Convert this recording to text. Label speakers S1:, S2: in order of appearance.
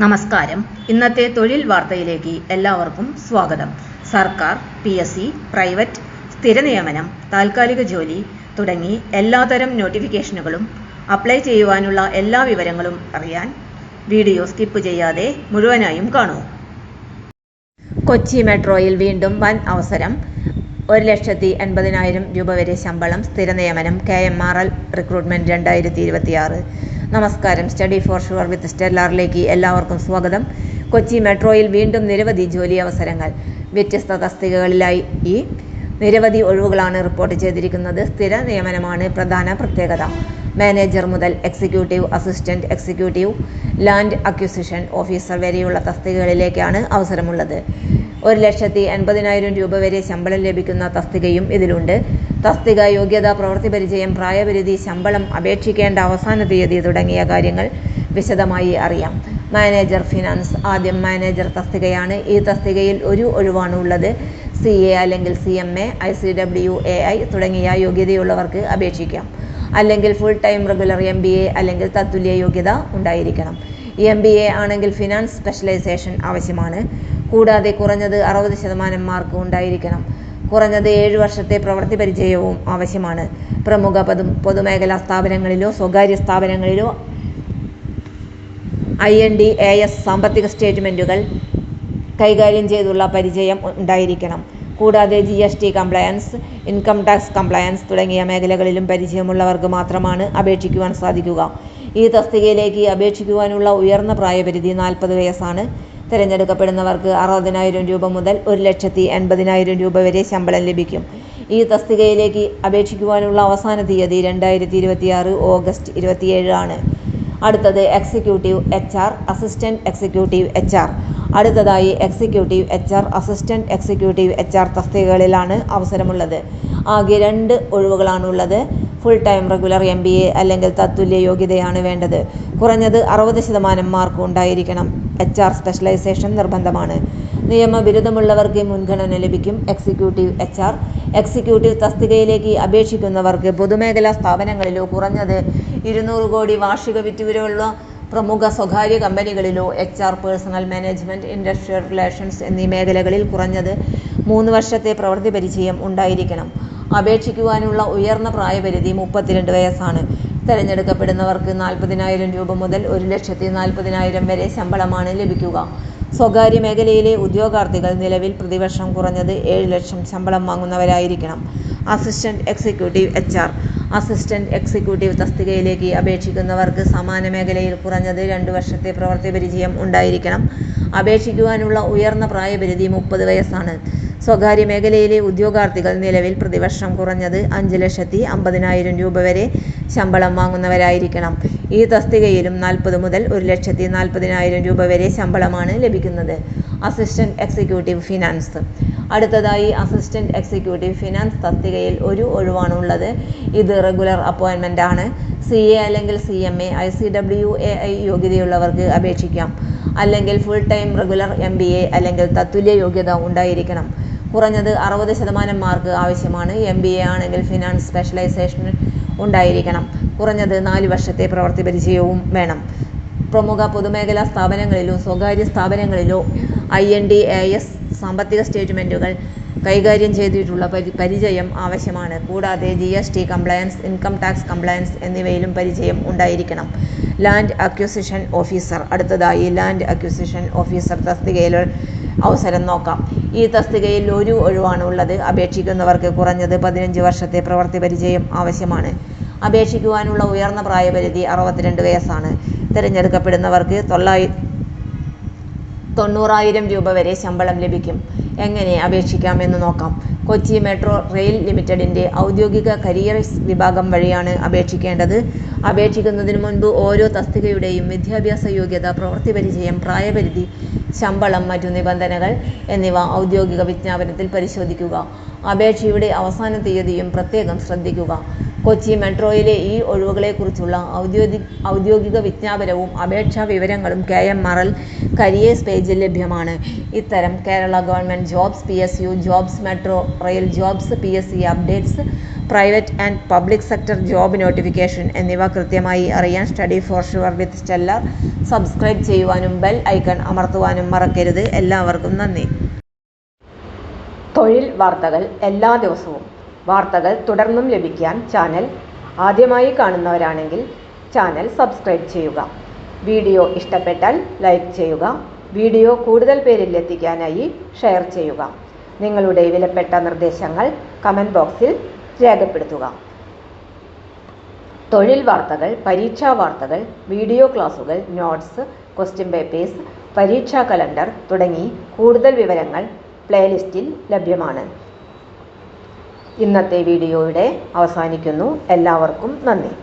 S1: നമസ്കാരം. ഇന്നത്തെ തൊഴിൽ വാർത്തയിലേക്ക് എല്ലാവർക്കും സ്വാഗതം. സർക്കാർ, PSC, പ്രൈവറ്റ്, സ്ഥിര നിയമനം, താൽക്കാലിക ജോലി തുടങ്ങി എല്ലാതരം നോട്ടിഫിക്കേഷനുകളും അപ്ലൈ ചെയ്യുവാനുള്ള എല്ലാ വിവരങ്ങളും അറിയാൻ വീഡിയോ സ്കിപ്പ് ചെയ്യാതെ മുഴുവനായും കാണൂ. കൊച്ചി മെട്രോയിൽ വീണ്ടും വൻ അവസരം. 1,80,000 രൂപ വരെ ശമ്പളം, സ്ഥിര നിയമനം, KMRL റിക്രൂട്ട്മെന്റ് 2026. നമസ്കാരം. സ്റ്റഡി ഫോർ ഷുവർ വിത്ത് സ്റ്റെല്ലാറിലേക്ക് എല്ലാവർക്കും സ്വാഗതം. കൊച്ചി മെട്രോയിൽ വീണ്ടും നിരവധി ജോലി അവസരങ്ങൾ. വ്യത്യസ്ത തസ്തികകളിലായി നിരവധി ഒഴിവുകളാണ് റിപ്പോർട്ട് ചെയ്തിരിക്കുന്നത്. സ്ഥിര നിയമനമാണ് പ്രധാന പ്രത്യേകത. മാനേജർ മുതൽ executive assistant, executive land acquisition officer വരെയുള്ള തസ്തികകളിലേക്കാണ് അവസരമുള്ളത്. 1,80,000 രൂപ വരെ ശമ്പളം ലഭിക്കുന്ന തസ്തികയും ഇതിലുണ്ട്. തസ്തിക, യോഗ്യത, പ്രവൃത്തി പരിചയം, പ്രായപരിധി, ശമ്പളം, അപേക്ഷിക്കേണ്ട അവസാന തീയതി തുടങ്ങിയ കാര്യങ്ങൾ വിശദമായി അറിയാം. Manager finance. ആദ്യം മാനേജർ തസ്തികയാണ്. ഈ തസ്തികയിൽ ഒരു ഒഴിവാണ് ഉള്ളത്. CA അല്ലെങ്കിൽ CMA, ICWAI തുടങ്ങിയ യോഗ്യതയുള്ളവർക്ക് അപേക്ഷിക്കാം. അല്ലെങ്കിൽ ഫുൾ ടൈം റെഗുലർ MBA അല്ലെങ്കിൽ തത്തുല്യ യോഗ്യത ഉണ്ടായിരിക്കണം. MBA ആണെങ്കിൽ ഫിനാൻസ് സ്പെഷ്യലൈസേഷൻ ആവശ്യമാണ്. കൂടാതെ കുറഞ്ഞത് 60% മാർക്ക് ഉണ്ടായിരിക്കണം. കുറഞ്ഞത് 7 വർഷത്തെ പ്രവൃത്തി പരിചയവും ആവശ്യമാണ്. പ്രമുഖ പൊതുമേഖലാ സ്ഥാപനങ്ങളിലോ സ്വകാര്യ സ്ഥാപനങ്ങളിലോ IND-AS സാമ്പത്തിക സ്റ്റേറ്റ്മെന്റുകൾ കൈകാര്യം ചെയ്തുള്ള പരിചയം ഉണ്ടായിരിക്കണം. കൂടാതെ GST compliance, income tax compliance തുടങ്ങിയ മേഖലകളിലും പരിചയമുള്ളവർക്ക് മാത്രമാണ് അപേക്ഷിക്കുവാൻ സാധിക്കുക. ഈ തസ്തികയിലേക്ക് അപേക്ഷിക്കുവാനുള്ള ഉയർന്ന പ്രായപരിധി 40 വയസ്സാണ്. തിരഞ്ഞെടുക്കപ്പെടുന്നവർക്ക് 60,000 രൂപ മുതൽ 1,80,000 രൂപ വരെ ശമ്പളം ലഭിക്കും. ഈ തസ്തികയിലേക്ക് അപേക്ഷിക്കുവാനുള്ള അവസാന തീയതി 2026 ഓഗസ്റ്റ് 27 ആണ്. അടുത്തത് executive HR, assistant executive HR. അടുത്തതായി executive HR, assistant executive HR തസ്തികകളിലാണ് അവസരമുള്ളത്. ആകെ 2 ഒഴിവുകളാണുള്ളത്. ഫുൾ ടൈം റെഗുലർ MBA അല്ലെങ്കിൽ തത്തുല്യ യോഗ്യതയാണ് വേണ്ടത്. കുറഞ്ഞത് 60% മാർക്ക് ഉണ്ടായിരിക്കണം. HR സ്പെഷ്യലൈസേഷൻ നിർബന്ധമാണ്. നിയമബിരുദമുള്ളവർക്ക് മുൻഗണന ലഭിക്കും. Executive HR. എക്സിക്യൂട്ടീവ് തസ്തികയിലേക്ക് അപേക്ഷിക്കുന്നവർക്ക് പൊതുമേഖലാ സ്ഥാപനങ്ങളിലോ കുറഞ്ഞത് 200 കോടി വാർഷിക വിറ്റുവരവുള്ള പ്രമുഖ സ്വകാര്യ കമ്പനികളിലോ HR, personnel management, industrial relations എന്നീ മേഖലകളിൽ കുറഞ്ഞത് 3 വർഷത്തെ പ്രവൃത്തി പരിചയം ഉണ്ടായിരിക്കണം. അപേക്ഷിക്കുവാനുള്ള ഉയർന്ന പ്രായപരിധി 32 വയസ്സാണ്. തിരഞ്ഞെടുക്കപ്പെടുന്നവർക്ക് 40,000 രൂപ മുതൽ 1,40,000 വരെ ശമ്പളമാണ് ലഭിക്കുക. സ്വകാര്യ മേഖലയിലെ ഉദ്യോഗാർത്ഥികൾ നിലവിൽ പ്രതിവർഷം കുറഞ്ഞത് 7 ലക്ഷം ശമ്പളം വാങ്ങുന്നവരായിരിക്കണം. Assistant executive HR. Assistant executive തസ്തികയിലേക്ക് അപേക്ഷിക്കുന്നവർക്ക് സമാന മേഖലയിൽ കുറഞ്ഞത് 2 വർഷത്തെ പ്രവൃത്തി പരിചയം ഉണ്ടായിരിക്കണം. അപേക്ഷിക്കുവാനുള്ള ഉയർന്ന പ്രായപരിധി 30 വയസ്സാണ്. സ്വകാര്യ മേഖലയിലെ ഉദ്യോഗാർത്ഥികൾ നിലവിൽ പ്രതിവർഷം കുറഞ്ഞത് 5,50,000 രൂപ വരെ ശമ്പളം വാങ്ങുന്നവരായിരിക്കണം. ഈ തസ്തികയിലും 40 മുതൽ 1,40,000 രൂപ വരെ ശമ്പളമാണ് ലഭിക്കുന്നത്. Assistant executive finance. അടുത്തതായി അസിസ്റ്റന്റ് എക്സിക്യൂട്ടീവ് ഫിനാൻസ് തസ്തികയിൽ ഒരു ഒഴിവാണ് ഉള്ളത്. ഇത് റെഗുലർ അപ്പോയിന്റ്മെന്റ് ആണ്. CA അല്ലെങ്കിൽ CMA, ICWAI യോഗ്യതയുള്ളവർക്ക് അപേക്ഷിക്കാം. അല്ലെങ്കിൽ ഫുൾ ടൈം റെഗുലർ MBA അല്ലെങ്കിൽ തത്തുല്യ യോഗ്യത ഉണ്ടായിരിക്കണം. കുറഞ്ഞത് 60% മാർക്ക് ആവശ്യമാണ്. MBA ആണെങ്കിൽ ഫിനാൻസ് സ്പെഷ്യലൈസേഷൻ ഉണ്ടായിരിക്കണം. കുറഞ്ഞത് 4 വർഷത്തെ പ്രവൃത്തി പരിചയവും വേണം. പ്രമുഖ പൊതുമേഖലാ സ്ഥാപനങ്ങളിലോ സ്വകാര്യ സ്ഥാപനങ്ങളിലോ IND-AS സാമ്പത്തിക സ്റ്റേറ്റ്മെന്റുകൾ കൈകാര്യം ചെയ്തിട്ടുള്ള പരിചയം ആവശ്യമാണ്. കൂടാതെ GST compliance, income tax compliance എന്നിവയിലും പരിചയം ഉണ്ടായിരിക്കണം. Land acquisition officer. അടുത്തതായി ലാൻഡ് അക്വിസിഷൻ ഓഫീസർ തസ്തികയിൽ അവസരം നോക്കാം. ഈ തസ്തികയിൽ ഒരു ഒഴിവാണ് ഉള്ളത്. അപേക്ഷിക്കുന്നവർക്ക് കുറഞ്ഞത് 15 വർഷത്തെ പ്രവൃത്തി പരിചയം ആവശ്യമാണ്. അപേക്ഷിക്കുവാനുള്ള ഉയർന്ന പ്രായപരിധി 62 വയസ്സാണ്. തിരഞ്ഞെടുക്കപ്പെടുന്നവർക്ക് 90,000 രൂപ വരെ ശമ്പളം ലഭിക്കും. എങ്ങനെ അപേക്ഷിക്കാമെന്ന് നോക്കാം. കൊച്ചി മെട്രോ റെയിൽ ലിമിറ്റഡിന്റെ ഔദ്യോഗിക കരിയർസ് വിഭാഗം വഴിയാണ് അപേക്ഷിക്കേണ്ടത്. അപേക്ഷിക്കുന്നതിന് മുൻപ് ഓരോ തസ്തികയുടെയും വിദ്യാഭ്യാസ യോഗ്യത, പ്രവൃത്തി പരിചയം, പ്രായപരിധി, ശമ്പളം, മറ്റു നിബന്ധനകൾ എന്നിവ ഔദ്യോഗിക വിജ്ഞാപനത്തിൽ പരിശോധിക്കുക. അപേക്ഷയുടെ അവസാന തീയതിയും പ്രത്യേകം ശ്രദ്ധിക്കുക. കൊച്ചി മെട്രോയിലെ ഈ ഒഴിവുകളെക്കുറിച്ചുള്ള ഔദ്യോഗിക വിജ്ഞാപനവും അപേക്ഷാ വിവരങ്ങളും KMRL കരിയേഴ്സ് പേജിൽ ലഭ്യമാണ്. ഇത്തരം Kerala government jobs, PSU jobs, metro rail jobs, PSC updates, private and public sector job notification എന്നിവ കൃത്യമായി അറിയാൻ study for sure with Stellar subscribe ചെയ്യുവാനും ബെൽ ഐക്കൺ അമർത്തുവാനും മറക്കരുത്. എല്ലാവർക്കും നന്ദി. തൊഴിൽ വാർത്തകൾ എല്ലാ ദിവസവും വാർത്തകൾ തുടർന്നും ലഭിക്കാൻ ചാനൽ ആദ്യമായി കാണുന്നവരാണെങ്കിൽ ചാനൽ സബ്സ്ക്രൈബ് ചെയ്യുക. വീഡിയോ ഇഷ്ടപ്പെട്ടാൽ ലൈക്ക് ചെയ്യുക. വീഡിയോ കൂടുതൽ പേരിൽ എത്തിക്കാനായി ഷെയർ ചെയ്യുക. നിങ്ങളുടെ വിലപ്പെട്ട നിർദ്ദേശങ്ങൾ കമൻറ്റ് ബോക്സിൽ രേഖപ്പെടുത്തുക. തൊഴിൽ വാർത്തകൾ, പരീക്ഷാ വാർത്തകൾ, വീഡിയോ ക്ലാസുകൾ, നോട്ട്സ്, ക്വസ്റ്റ്യൻ പേപ്പേഴ്സ്, പരീക്ഷാ കലണ്ടർ തുടങ്ങി കൂടുതൽ വിവരങ്ങൾ പ്ലേലിസ്റ്റിൽ ലഭ്യമാണ്. ഇന്നത്തെ വീഡിയോയുടെ അവസാനിക്കുന്നു. എല്ലാവർക്കും നന്ദി.